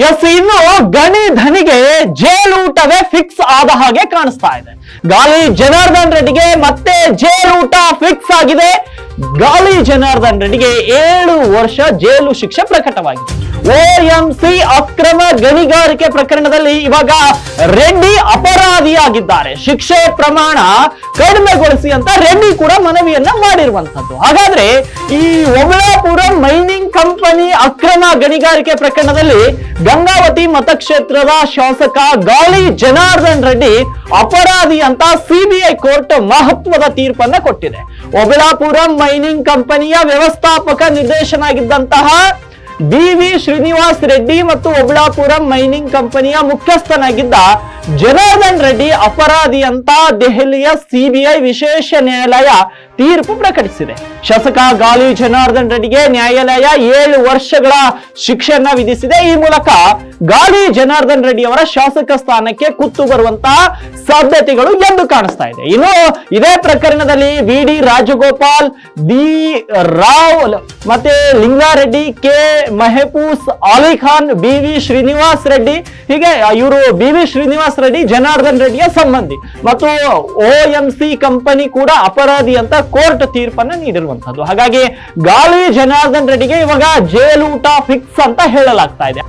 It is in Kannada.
ಎಸ್, ಇನ್ನು ಗಣಿ ಧನಿಗೆ ಜೇಲೂಟವೇ ಫಿಕ್ಸ್ ಆದ ಹಾಗೆ ಕಾಣಿಸ್ತಾ ಇದೆ. ಗಾಲಿ ಜನಾರ್ದನ್ ರೆಡ್ಡಿಗೆ ಮತ್ತೆ ಜೇಲೂಟ ಫಿಕ್ಸ್ ಆಗಿದೆ. ಗಾಲಿ ಜನಾರ್ದನ್ ರೆಡ್ಡಿಗೆ 7 ವರ್ಷ ಜೈಲು ಶಿಕ್ಷೆ ಪ್ರಕಟವಾಗಿದೆ. OMC ಅಕ್ರಮ ಗಣಿಗಾರಿಕೆ ಪ್ರಕರಣದಲ್ಲಿ ಇವಾಗ ರೆಡ್ಡಿ ಅಪರಾಧಿಯಾಗಿದ್ದಾರೆ. ಶಿಕ್ಷೆ ಪ್ರಮಾಣ ಕಡಿಮೆಗೊಳಿಸಿ ಅಂತ ರೆಡ್ಡಿ ಕೂಡ ಮನವಿಯನ್ನ ಮಾಡಿರುವಂತದ್ದು. ಹಾಗಾದ್ರೆ ಈ ಒಬಳಾಪುರಂ ಮೈನಿಂಗ್ ಕಂಪನಿ ಅಕ್ರಮ ಗಣಿಗಾರಿಕೆ ಪ್ರಕರಣದಲ್ಲಿ ಗಂಗಾವತಿ ಮತಕ್ಷೇತ್ರದ ಶಾಸಕ ಗಾಲಿ ಜನಾರ್ದನ್ ರೆಡ್ಡಿ ಅಪರಾಧಿ ಅಂತ ಸಿಬಿಐ ಕೋರ್ಟ್ ಮಹತ್ವದ ತೀರ್ಪನ್ನ ಕೊಟ್ಟಿದೆ. ಒಬಳಾಪುರಂ ಮೈನಿಂಗ್ ಕಂಪನಿಯ ವ್ಯವಸ್ಥಾಪಕ ನಿರ್ದೇಶನಾಗಿದ್ದಂತಹ BV ಶ್ರೀನಿವಾಸ್ ರೆಡ್ಡಿ ಮತ್ತು ಒಬಳಾಪುರಂ ಮೈನಿಂಗ್ ಕಂಪನಿಯ ಮುಖ್ಯಸ್ಥನಾಗಿದ್ದ ಜನಾರ್ದನ್ ರೆಡ್ಡಿ ಅಪರಾಧಿ ಅಂತ ದೆಹಲಿಯ ಸಿಬಿಐ ವಿಶೇಷ ನ್ಯಾಯಾಲಯ ತೀರ್ಪು ಪ್ರಕಟಿಸಿದೆ. ಶಾಸಕ ಗಾಲಿ ಜನಾರ್ದನ್ ರೆಡ್ಡಿಗೆ ನ್ಯಾಯಾಲಯ 7 ವರ್ಷಗಳ ಶಿಕ್ಷೆಯನ್ನ ವಿಧಿಸಿದೆ. ಈ ಮೂಲಕ ಗಾಲಿ ಜನಾರ್ದನ್ ರೆಡ್ಡಿ ಅವರ ಶಾಸಕ ಸ್ಥಾನಕ್ಕೆ ಕುತ್ತು ಬರುವಂತಹ ಸಾಧ್ಯತೆಗಳು ಎದ್ದು ಕಾಣಿಸ್ತಾ ಇದೆ. ಇನ್ನು ಇದೇ ಪ್ರಕರಣದಲ್ಲಿ VD ರಾಜಗೋಪಾಲ್, ಡಿ ರಾವ್ ಮತ್ತೆ ಲಿಂಗಾರೆಡ್ಡಿ, ಕೆ ಮೆಹಪೂಸ್ ಅಲಿ ಖಾನ್, BV ಶ್ರೀನಿವಾಸ್ ರೆಡ್ಡಿ, ಹೀಗೆ ಇವರು BV ಶ್ರೀನಿವಾಸ್ ರೆಡ್ಡಿ ಜನಾರ್ದನ್ ರೆಡ್ಡಿಯ ಸಂಬಂಧಿ ಮತ್ತು OMC ಕಂಪನಿ ಕೂಡ ಅಪರಾಧಿ ಅಂತ ಕೋರ್ಟ್ ತೀರ್ಪನ್ನು ನೀಡಿರುವಂತದ್ದು. ಹಾಗಾಗಿ ಗಾಲಿ ಜನಾರ್ದನ್ ರೆಡ್ಡಿಗೆ ಇವಾಗ ಜೈಲೂಟ ಫಿಕ್ಸ್ ಅಂತ ಹೇಳಲಾಗ್ತಾ ಇದೆ.